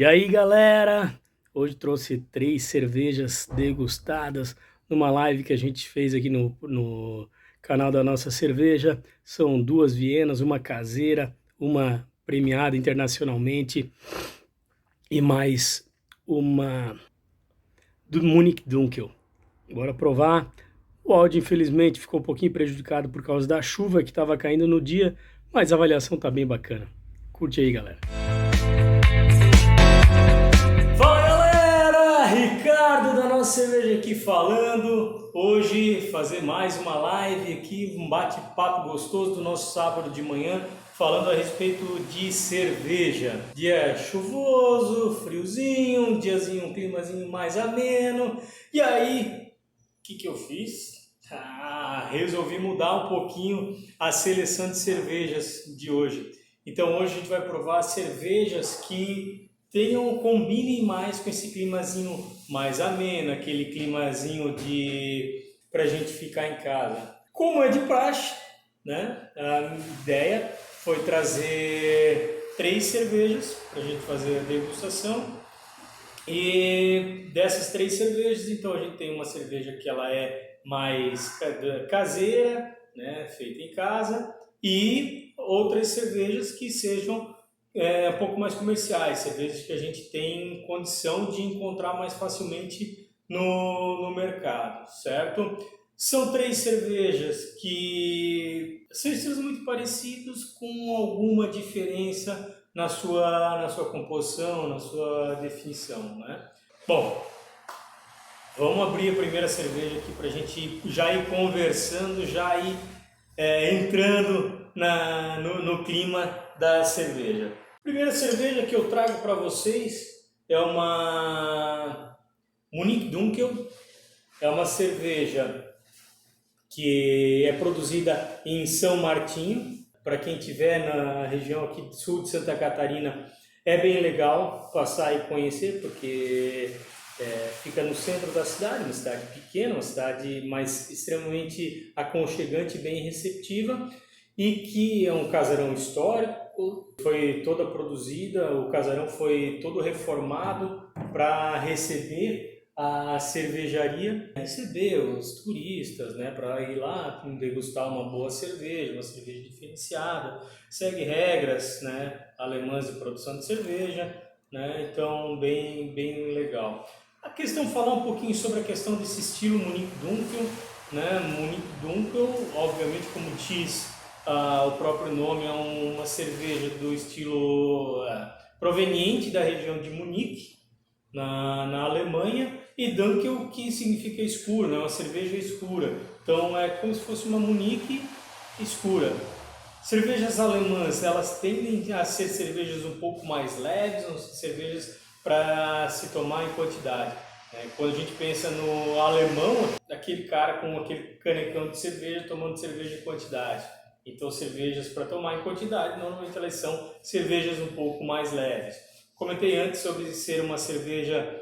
E aí, galera? Hoje trouxe 3 cervejas degustadas numa live que a gente fez aqui no canal da Nossa Cerveja. São 2 vienas, uma caseira, uma premiada internacionalmente e mais uma do Munich Dunkel. Bora provar. O áudio, infelizmente, ficou um pouquinho prejudicado por causa da chuva que estava caindo no dia, mas a avaliação tá bem bacana. Curte aí, galera. Fala, galera! Ricardo da Nossa Cerveja aqui falando. Hoje fazer mais uma live aqui, um bate-papo gostoso do nosso sábado de manhã, falando a respeito de cerveja. Dia chuvoso, friozinho, um diazinho, um climazinho mais ameno. E aí, o que eu fiz? Resolvi mudar um pouquinho a seleção de cervejas de hoje. Então hoje a gente vai provar cervejas que combinem mais com esse climazinho mais ameno, aquele climazinho pra gente ficar em casa. Como é de praxe, né? A ideia foi trazer 3 cervejas para a gente fazer a degustação. E dessas 3 cervejas, então a gente tem uma cerveja que ela é mais caseira, né, feita em casa, e outras cervejas que sejam um pouco mais comerciais, cervejas que a gente tem condição de encontrar mais facilmente no mercado, certo? São 3 cervejas que são estilos muito parecidos, com alguma diferença na sua composição, na sua definição, né? Bom, vamos abrir a primeira cerveja aqui para a gente já ir conversando, já ir entrando no clima da cerveja. A primeira cerveja que eu trago para vocês é uma Munich Dunkel, é uma cerveja que é produzida em São Martinho. Para quem estiver na região aqui do sul de Santa Catarina, é bem legal passar e conhecer, porque fica no centro da cidade, uma cidade pequena, uma cidade mais extremamente aconchegante e bem receptiva, e que é um casarão histórico, foi toda produzida, o casarão foi todo reformado para receber a cervejaria, receber os turistas, né, para ir lá degustar uma boa cerveja, uma cerveja diferenciada, segue regras, né, alemãs de produção de cerveja, né, então bem legal. A questão, falar um pouquinho sobre a questão desse estilo Munich Dunkel, né, Munich Dunkel, obviamente, como diz o próprio nome, é uma cerveja do estilo proveniente da região de Munique, na Alemanha, e Dunkel, que significa escuro, né? Uma cerveja escura. Então é como se fosse uma Munique escura. Cervejas alemãs, elas tendem a ser cervejas um pouco mais leves, são cervejas para se tomar em quantidade. Quando a gente pensa no alemão, aquele cara com aquele canecão de cerveja tomando cerveja em quantidade. Então cervejas para tomar em quantidade, normalmente elas são cervejas um pouco mais leves. Comentei antes sobre ser uma cerveja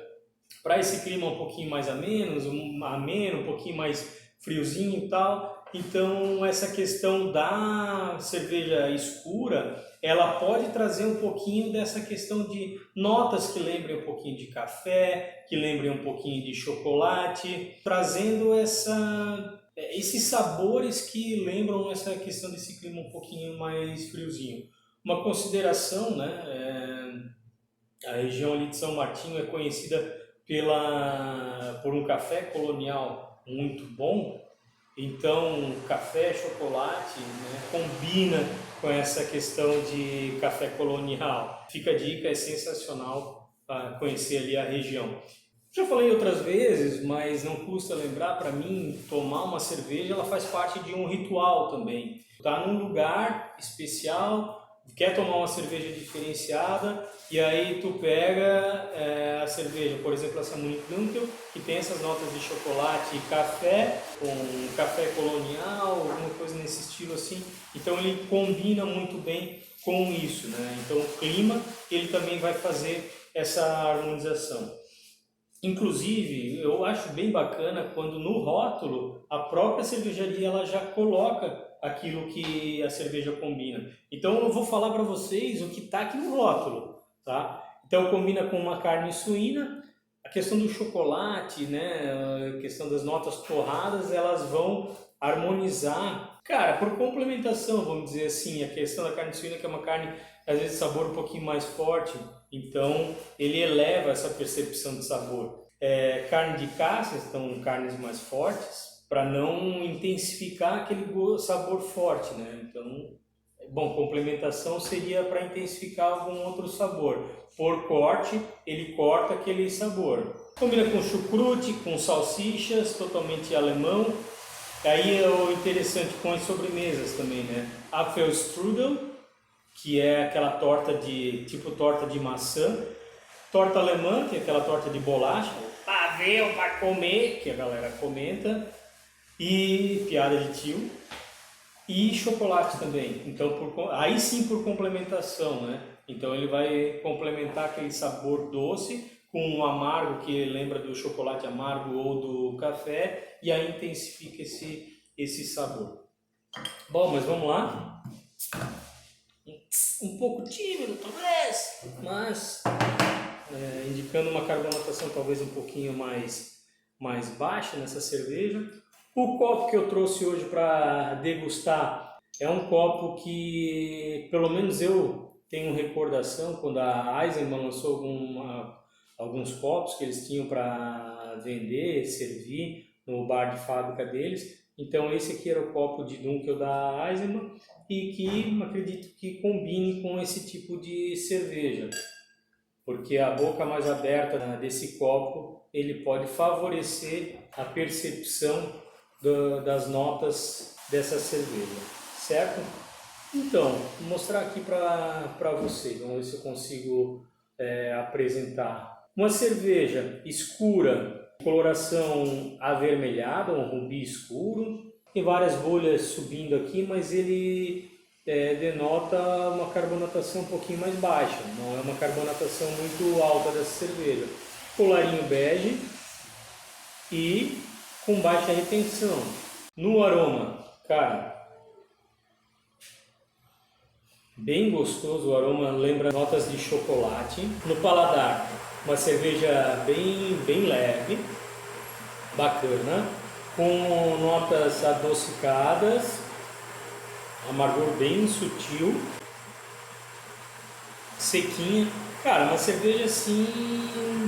para esse clima um pouquinho mais ameno, um pouquinho mais friozinho e tal. Então essa questão da cerveja escura, ela pode trazer um pouquinho dessa questão de notas que lembrem um pouquinho de café, que lembrem um pouquinho de chocolate, trazendo esses sabores que lembram essa questão desse clima um pouquinho mais friozinho. Uma consideração, né? A região ali de São Martinho é conhecida por um café colonial muito bom. Então, café, chocolate, né, combina com essa questão de café colonial. Fica a dica, é sensacional para conhecer ali a região. Já falei outras vezes, mas não custa lembrar, para mim, tomar uma cerveja, ela faz parte de um ritual também. Tá num lugar especial, quer tomar uma cerveja diferenciada, e aí tu pega a cerveja, por exemplo, essa Munich Dunkel, que tem essas notas de chocolate e café, com café colonial, alguma coisa nesse estilo assim. Então ele combina muito bem com isso, né? Então o clima, ele também vai fazer essa harmonização. Inclusive, eu acho bem bacana quando no rótulo a própria cervejaria ela já coloca aquilo que a cerveja combina. Então eu vou falar para vocês o que está aqui no rótulo, tá? Então combina com uma carne suína. A questão do chocolate, né, a questão das notas torradas, elas vão harmonizar, cara, por complementação, vamos dizer assim, a questão da carne suína, que é uma carne, às vezes, de sabor um pouquinho mais forte, então ele eleva essa percepção de sabor. Carne de caça, então carnes mais fortes, para não intensificar aquele sabor forte, né, então... Bom, complementação seria para intensificar algum outro sabor. Por corte, ele corta aquele sabor. Combina com chucrute, com salsichas, totalmente alemão. Aí é o interessante com as sobremesas também, né? Apfelstrudel, que é aquela torta tipo torta de maçã. Torta alemã, que é aquela torta de bolacha. Pavê para comer, que a galera comenta. E piada de tio. E chocolate também, então aí sim por complementação, né? Então ele vai complementar aquele sabor doce com um amargo que lembra do chocolate amargo ou do café e aí intensifica esse sabor. Bom, mas vamos lá. Um pouco tímido talvez, mas indicando uma carbonatação talvez um pouquinho mais baixa nessa cerveja. O copo que eu trouxe hoje para degustar é um copo que, pelo menos eu tenho recordação, quando a Eisenbahn lançou alguns copos que eles tinham para vender, servir no bar de fábrica deles. Então esse aqui era o copo de Dunkel da Eisenbahn e que acredito que combine com esse tipo de cerveja, porque a boca mais aberta desse copo ele pode favorecer a percepção das notas dessa cerveja, certo? Então, vou mostrar aqui para vocês, vamos ver se eu consigo apresentar. Uma cerveja escura, coloração avermelhada, um rubi escuro, tem várias bolhas subindo aqui, mas ele denota uma carbonatação um pouquinho mais baixa, não é uma carbonatação muito alta dessa cerveja. Colarinho bege e com baixa retenção. No aroma, cara, bem gostoso, o aroma lembra notas de chocolate. No paladar, uma cerveja bem leve, bacana, com notas adocicadas, amargor bem sutil, sequinha. Cara, uma cerveja assim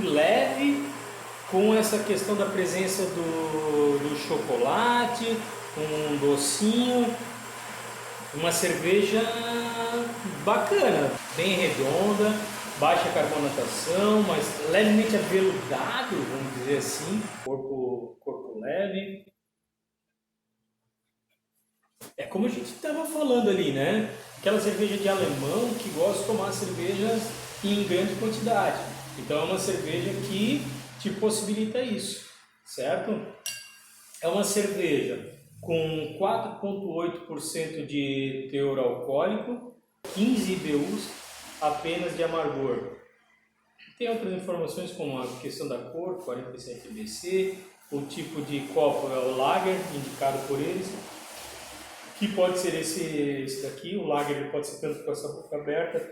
leve, com essa questão da presença do chocolate, um docinho, uma cerveja bacana, bem redonda, baixa carbonatação, mas levemente aveludado, vamos dizer assim, corpo leve. É como a gente estava falando ali, né? Aquela cerveja de alemão que gosta de tomar cervejas em grande quantidade. Então é uma cerveja que te possibilita isso, certo? É uma cerveja com 4,8% de teor alcoólico, 15 IBUs apenas de amargor. Tem outras informações como a questão da cor, 47 BC, o tipo de copo é o lager, indicado por eles, que pode ser esse daqui. O lager ele pode ser tanto com essa boca aberta,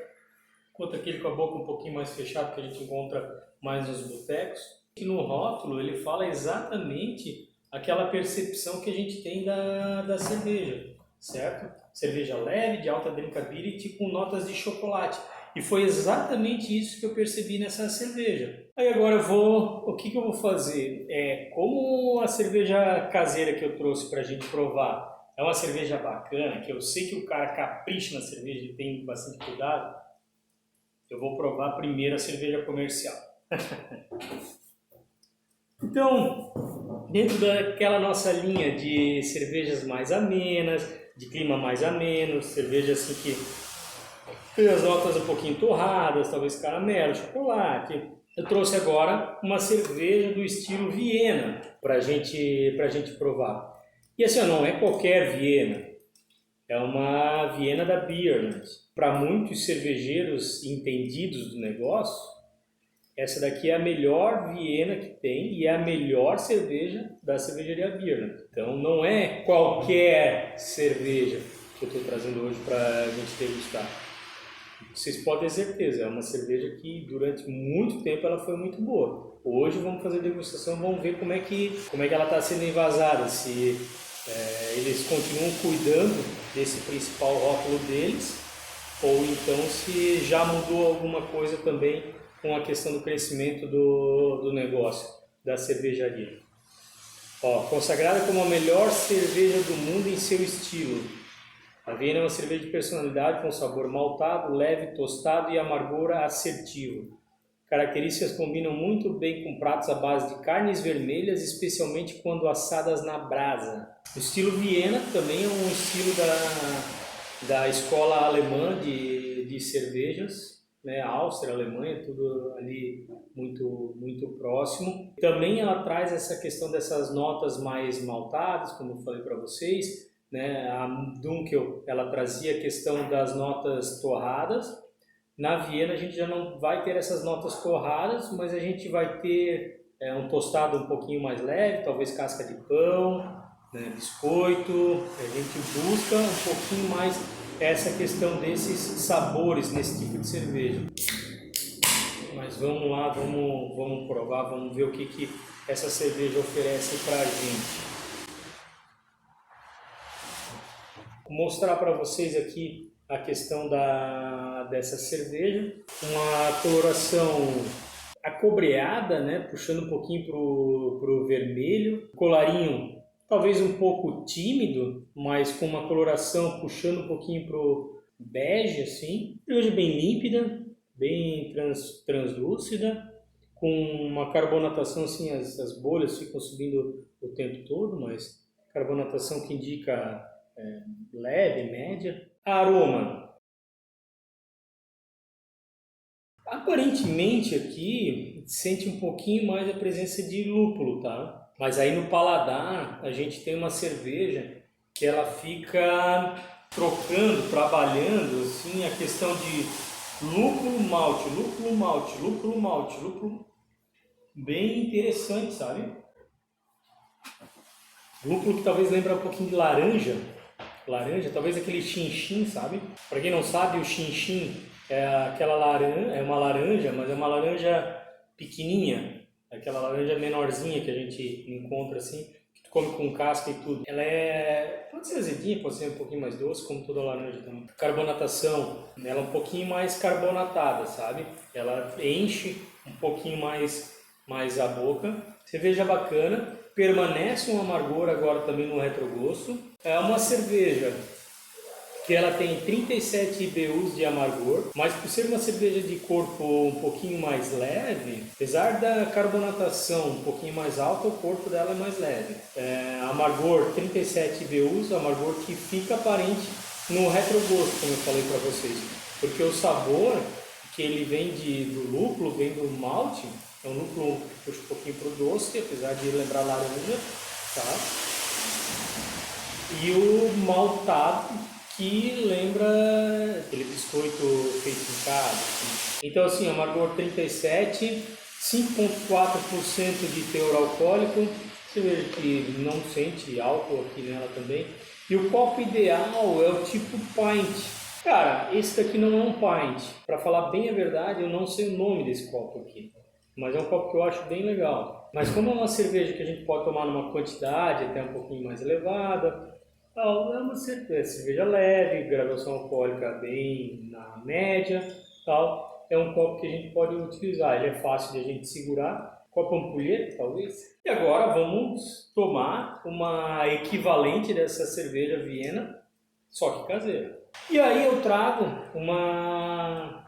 quanto aquele com a boca um pouquinho mais fechada que a gente encontra mais nos botecos. E no rótulo ele fala exatamente aquela percepção que a gente tem da cerveja, certo? Cerveja leve, de alta drinkability, com notas de chocolate. E foi exatamente isso que eu percebi nessa cerveja. Aí agora o que eu vou fazer? Como a cerveja caseira que eu trouxe para a gente provar é uma cerveja bacana, que eu sei que o cara capricha na cerveja e tem bastante cuidado, eu vou provar primeiro a cerveja comercial. Então, dentro daquela nossa linha de cervejas mais amenas, de clima mais ameno, cervejas assim que tem as notas um pouquinho torradas, talvez caramelo, chocolate. Eu trouxe agora uma cerveja do estilo Viena para gente provar. E assim, não é qualquer Viena, é uma Viena da Beerland. Para muitos cervejeiros entendidos do negócio, essa daqui é a melhor Viena que tem e é a melhor cerveja da cervejaria Beerland. Então não é qualquer cerveja que eu estou trazendo hoje para a gente degustar. Vocês podem ter certeza, é uma cerveja que durante muito tempo ela foi muito boa. Hoje vamos fazer degustação, vamos ver como é que ela está sendo envasada, se eles continuam cuidando desse principal rótulo deles, ou então se já mudou alguma coisa também com a questão do crescimento do negócio, da cervejaria. Ó, consagrada como a melhor cerveja do mundo em seu estilo. A Viena é uma cerveja de personalidade com sabor maltado, leve, tostado e amargor assertivo. Características combinam muito bem com pratos à base de carnes vermelhas, especialmente quando assadas na brasa. O estilo Viena também é um estilo da escola alemã de cervejas, né? Áustria, Alemanha, tudo ali muito próximo. Também ela traz essa questão dessas notas mais maltadas, como eu falei para vocês, né? A Dunkel, ela trazia a questão das notas torradas. Na Viena a gente já não vai ter essas notas torradas, mas a gente vai ter um tostado um pouquinho mais leve, talvez casca de pão, né, biscoito. A gente busca um pouquinho mais essa questão desses sabores nesse tipo de cerveja. Mas vamos lá, vamos provar, vamos ver o que essa cerveja oferece para a gente. Vou mostrar para vocês aqui a questão dessa cerveja. Uma coloração acobreada, né? Puxando um pouquinho pro vermelho. Colarinho talvez um pouco tímido, mas com uma coloração puxando um pouquinho pro bege, assim. Cerveja bem límpida, bem translúcida, com uma carbonatação, assim, as bolhas ficam subindo o tempo todo, mas carbonatação que indica leve, média. Aroma. Aparentemente aqui sente um pouquinho mais a presença de lúpulo, tá? Mas aí no paladar a gente tem uma cerveja que ela fica trocando, trabalhando assim a questão de lúpulo malte, lúpulo malte, lúpulo malte, lúpulo, bem interessante, sabe? Lúpulo que talvez lembra um pouquinho de laranja, talvez aquele chin-chin, sabe? Para quem não sabe, o chin-chin é aquela laranja, é uma laranja, mas é uma laranja pequenininha, aquela laranja menorzinha que a gente encontra assim, que tu come com casca e tudo. Ela pode ser azedinha, pode ser um pouquinho mais doce, como toda laranja também. Carbonatação, ela é um pouquinho mais carbonatada, sabe? Ela enche um pouquinho mais a boca. Cerveja bacana, permanece um amargor agora também no retrogosto. É uma cerveja que ela tem 37 IBUs de amargor, mas por ser uma cerveja de corpo um pouquinho mais leve, apesar da carbonatação um pouquinho mais alta, o corpo dela é mais leve. Amargor 37 IBUs, amargor que fica aparente no retrogosto, como eu falei para vocês, porque o sabor que ele vem do lúpulo, vem do malte, é um lúpulo que puxa um pouquinho para o doce, apesar de lembrar laranja, tá? E o maltado, que lembra aquele biscoito feito em casa. Assim. Então, assim, amargor 37, 5,4% de teor alcoólico, você vê que não sente álcool aqui nela também. E o copo ideal é o tipo pint. Cara, esse daqui não é um pint. Para falar bem a verdade, eu não sei o nome desse copo aqui. Mas é um copo que eu acho bem legal. Mas como é uma cerveja que a gente pode tomar numa quantidade até um pouquinho mais elevada, é uma cerveja leve, graduação alcoólica bem na média, tal. É um copo que a gente pode utilizar. Ele é fácil de a gente segurar. Copo ampulheta, talvez. E agora vamos tomar uma equivalente dessa cerveja Viena, só que caseira. E aí eu trago uma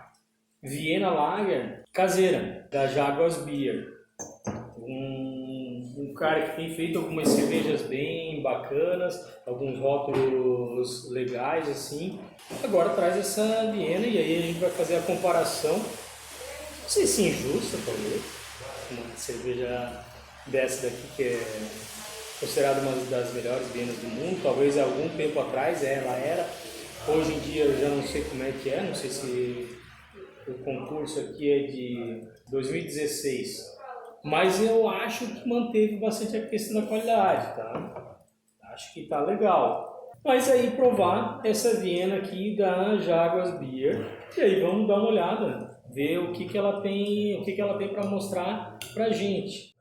Viena Lager caseira, da Jaguars Beer. Um cara que tem feito algumas cervejas bem bacanas, alguns rótulos legais assim. Agora traz essa Viena e aí a gente vai fazer a comparação, não sei se injusta talvez, uma cerveja dessa daqui que é considerada uma das melhores Vienas do mundo, talvez há algum tempo atrás ela era, hoje em dia eu já não sei como é que é, não sei se o concurso aqui é de 2016, mas eu acho que manteve bastante a questão da qualidade, tá? Acho que tá legal. Mas aí provar essa Viena aqui da Jaguars Beer. E aí vamos dar uma olhada, ver o que ela tem, para mostrar pra gente.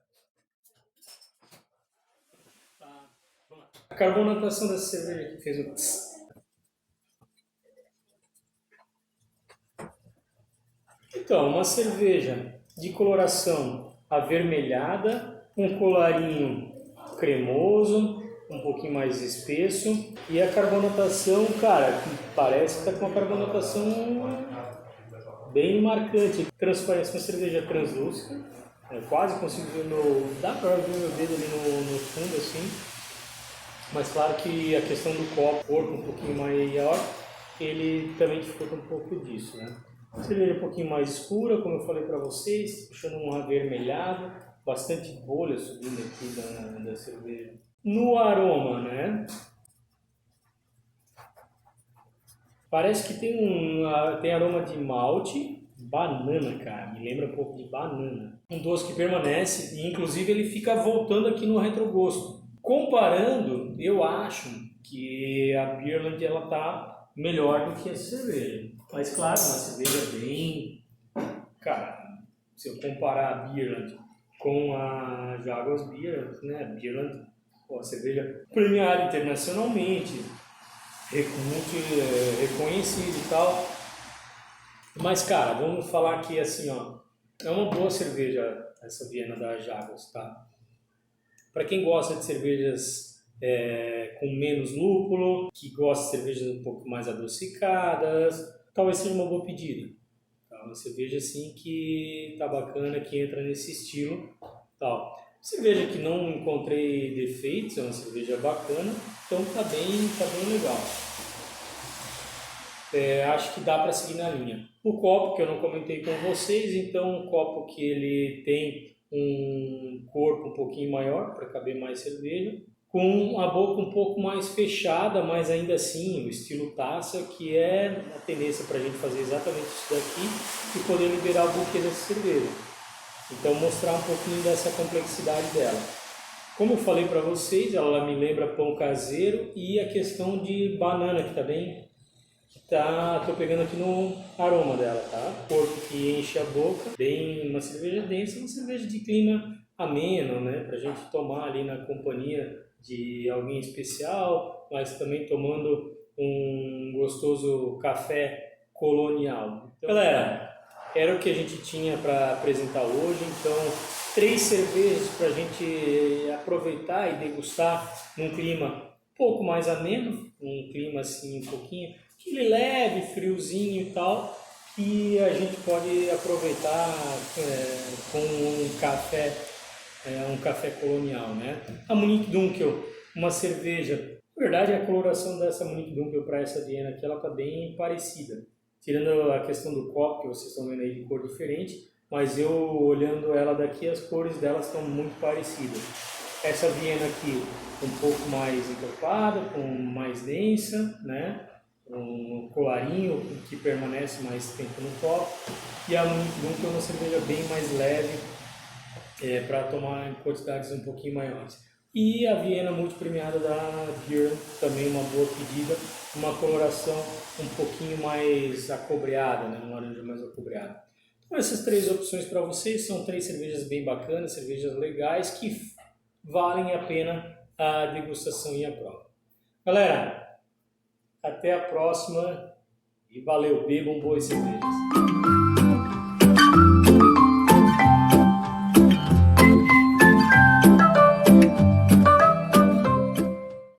A carbonatação dessa cerveja aqui fez o tss. Então, uma cerveja de coloração avermelhada, um colarinho cremoso, um pouquinho mais espesso, e a carbonatação, cara, parece que está com uma carbonatação bem marcante. Transparência, uma cerveja translúcida, eu quase consigo ver dá para ver meu dedo ali no fundo assim, mas claro que a questão do corpo um pouquinho maior, ele também dificulta um pouco disso, né? Cerveja um pouquinho mais escura, como eu falei para vocês, puxando um avermelhado, bastante bolha subindo aqui da cerveja. No aroma, né? Parece que tem aroma de malte, banana, cara, me lembra um pouco de banana. Um doce que permanece e inclusive ele fica voltando aqui no retrogosto. Comparando, eu acho que a Beerland ela tá melhor do que a cerveja. Mas claro, uma cerveja bem... Cara, se eu comparar a Beerland com a Jaguars Beer, né? Beerland, uma cerveja premiada internacionalmente, muito reconhecido e tal. Mas, cara, vamos falar aqui assim, ó. É uma boa cerveja essa Viena da Jaguars, tá? Para quem gosta de cervejas com menos lúpulo, que gosta de cervejas um pouco mais adocicadas, talvez seja uma boa pedida. Tá? Uma cerveja assim que tá bacana, que entra nesse estilo. Tal. Cerveja que não encontrei defeitos, é uma cerveja bacana, então tá bem legal. Acho que dá para seguir na linha. O copo que eu não comentei com vocês, então um copo que ele tem um corpo um pouquinho maior para caber mais cerveja, com a boca um pouco mais fechada, mas ainda assim o estilo taça, que é a tendência para a gente fazer exatamente isso daqui e poder liberar o buquê dessa cerveja. Então mostrar um pouquinho dessa complexidade dela. Como eu falei para vocês, ela me lembra pão caseiro e a questão de banana, que está bem... Tô pegando aqui no aroma dela, tá? Corpo que enche a boca, bem uma cerveja densa, uma cerveja de clima ameno, né? Pra gente tomar ali na companhia de alguém especial, mas também tomando um gostoso café colonial. Então, galera, era o que a gente tinha para apresentar hoje, então 3 cervejas para a gente aproveitar e degustar num clima um pouco mais ameno, um clima assim um pouquinho aquele leve, friozinho e tal, que a gente pode aproveitar com um café colonial, né? A Munich Dunkel, uma cerveja. Na verdade, a coloração dessa Munich Dunkel para essa Viena aqui, ela tá bem parecida. Tirando a questão do copo, que vocês estão vendo aí de cor diferente, mas eu olhando ela daqui, as cores delas estão muito parecidas. Essa Viena aqui, um pouco mais encorpada, com mais densa, né? Um colarinho que permanece mais tempo no copo, e a Munich Dunkel é uma cerveja bem mais leve para tomar em quantidades um pouquinho maiores. E a Viena multipremiada da Beer, também uma boa pedida, uma coloração um pouquinho mais acobreada, né? Um laranja mais acobreado. Então essas 3 opções para vocês são 3 cervejas bem bacanas, cervejas legais que valem a pena a degustação e a prova. Galera, até a próxima e valeu, bebam boas cervejas.